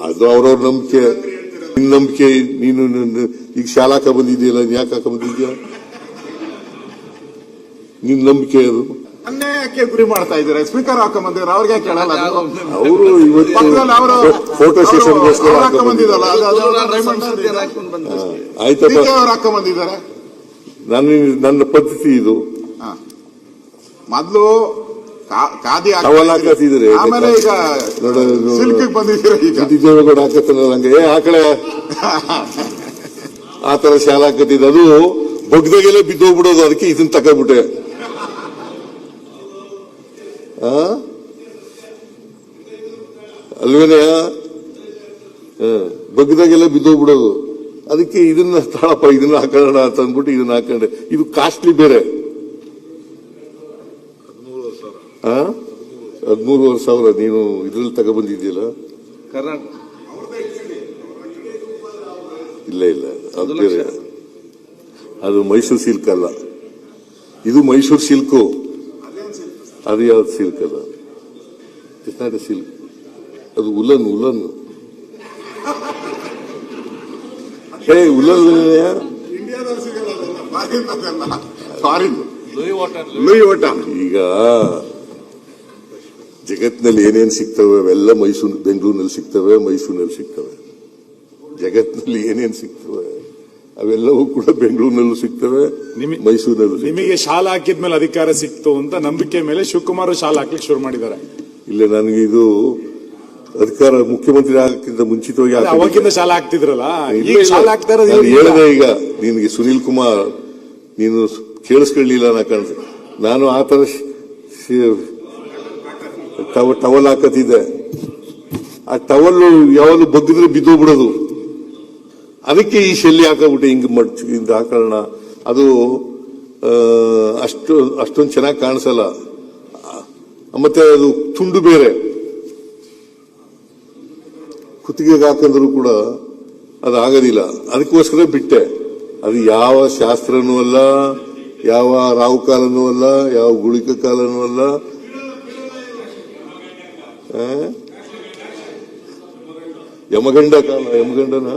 ಅದು ಅವ್ರವ್ರ ನಂಬಿಕೆ. ನಿನ್ ನಂಬಿಕೆ. ನೀನು ಈಗ ಶಾಲಾ ಹಾಕ ಬಂದಿದೆಯಲ್ಲ, ಯಾಕೆ ಹಾಕ ಬಂದಿದ್ಯಾ? ನಿನ್ ನಂಬಿಕೆ ಅದು. ಅನ್ಯಾಯಕ್ಕೆ ಗುರಿ ಮಾಡ್ತಾ ಇದ್ದಾರೆ. ಸ್ಪೀಕರ್ ಹಾಕೊಂಬಂದಿದ್ದಾರೆ, ಅವ್ರಿಗೆ ಕೇಳಲ್ಲ. ಅವರು ಇವತ್ತು ಫೋಟೋ ಸೆಷನ್ ಹಾಕೊಂಬಂದಿದ್ದಲ್ಲ, ಆಯ್ತಪ್ಪ, ಅವ್ರು ಹಾಕೊಂಬಂದಿದ್ದಾರೆ. ನನ್ನ ಪದ್ಧತಿ ಇದು. ಮೊದ್ಲು ಖಾದಿ ಹಾಕತ್ತಿದ್ರೆ ಆಮೇಲೆ ಈಗ ಸಿಲ್ಕ್ ಬಂದಿದ್ದೀರ. ಈಗ ದೇವೇಗೌಡ ಹಾಕತ್ತಲ್ಲ ನಂಗೆ ಆ ಕಡೆ ಆತರ ಶಾಲಾ ಹಾಕತ್ತಿದ್ದು. ಅದು ಬಗ್ದಾಗೆಲ್ಲ ಬಿದ್ದೋಗ್ಬಿಡೋದು. ಅದಕ್ಕೆ ಇದನ್ನ ತಗೊಂಡ್ಬಿಟ್ಟೆ. ಅಲ್ವೇನೆಯ ಬಗ್ದಾಗೆಲ್ಲ ಬಿದ್ದೋಗ್ಬಿಡೋದು. ಅದಕ್ಕೆ ಇದನ್ನ ತಾಳಪ್ಪ, ಇದನ್ನ ಹಾಕೋಣ ಅಂತ ಅಂದ್ಬಿಟ್ಟು ಇದನ್ನ ಹಾಕೊಂಡೆ. ಇದು ಕಾಸ್ಟ್ಲಿ ಬೇರೆ. 13,500 ನೀನು ಇದ್ರಲ್ಲಿ ತಗೊಬಂದಿದ್ಯಲ್ಲ. ಇಲ್ಲ ಇಲ್ಲ, ಅದು ಬೇರೆ. ಅದು ಮೈಸೂರು ಸಿಲ್ಕ್ ಅಲ್ಲ, ಇದು ಮೈಸೂರು ಸಿಲ್ಕು. ಅದು ಯಾವ್ದು ಸಿಲ್ಕ್ ಅಲ್ಲ, ಇಟ್ಸ್ ನಾಟ್ ಎ ಸಿಲ್ಕ್. ಅದು ಉಲ್ಲನ್. ಉಲ್ಲನ್ ಈಗ ಜಗತ್ತಿನಲ್ಲಿ ಏನೇನು ಸಿಗ್ತವೆ ಅವೆಲ್ಲ ಬೆಂಗಳೂರಿನಲ್ಲಿ ಸಿಗ್ತವೆ, ಮೈಸೂರಿನಲ್ಲಿ ಸಿಗ್ತವೆ. ಜಗತ್ತಿನಲ್ಲಿ ಏನೇನು ಸಿಗ್ತವೆ ಅವೆಲ್ಲವೂ ಕೂಡ ಬೆಂಗಳೂರಿನಲ್ಲೂ ಸಿಗ್ತವೆ, ಮೈಸೂರಿನಲ್ಲೂ. ನಿಮಗೆ ಶಾಲಾ ಹಾಕಿದ್ಮೇಲೆ ಅಧಿಕಾರ ಸಿಕ್ತು ಅಂತ ನಂಬಿಕೆ ಮೇಲೆ ಶಿವಕುಮಾರ್ ಶಾಲಾ ಹಾಕ್ಲಿಕ್ಕೆ ಶುರು ಮಾಡಿದ್ದಾರೆ. ಇಲ್ಲ, ನನಗೆ ಇದು ಅಧಿಕಾರ ಮುಖ್ಯಮಂತ್ರಿ ಆಗಕ್ಕಿಂತ ಮುಂಚಿತವಾಗಿ ಅವಾಗಿಂದ ಶಾಲಾ ಹಾಕ್ತಿದ್ರಲ್ಲ, ಹೇಳಿದೆ. ಈಗ ನಿನಗೆ ಸುನೀಲ್ ಕುಮಾರ್ ನೀನು ಕೇಳಿಸ್ಕೊಳ್ಳಿಲ್ಲ ನಾ ಕಾಣಿಸ್. ನಾನು ಆತರ ಟವಲ್ ಹಾಕತ್ತಿದ್ದೆ. ಆ ಟವಲ್ ಯಾವಾಗಲೂ ಬಗ್ಗಿದ್ರೆ ಬಿದ್ದೋಗ್ಬಿಡೋದು. ಅದಕ್ಕೆ ಈ ಶೆಲ್ಲಿ ಹಾಕಬಿಟ್ಟೆ, ಹಿಂಗ ಹಾಕೋಣ. ಅದು ಅಷ್ಟೊಂದು ಚೆನ್ನಾಗಿ ಕಾಣಿಸಲ್ಲ. ಮತ್ತೆ ಅದು ತುಂಡು ಬೇರೆ. ಕುತ್ತಿಗೆಗೆ ಹಾಕಂದ್ರು ಕೂಡ ಅದು ಆಗೋದಿಲ್ಲ. ಅದಕ್ಕೋಸ್ಕರ ಬಿಟ್ಟೆ. ಅದು ಯಾವ ಶಾಸ್ತ್ರನೂ ಅಲ್ಲ, ಯಾವ ರಾವು ಕಾಲನೂ ಅಲ್ಲ, ಯಾವ ಗುಳಿಕ ಕಾಲನೂ ಅಲ್ಲ. ಯಮಗಂಡ ಕಾಲ, ಯಮಗಂಡನ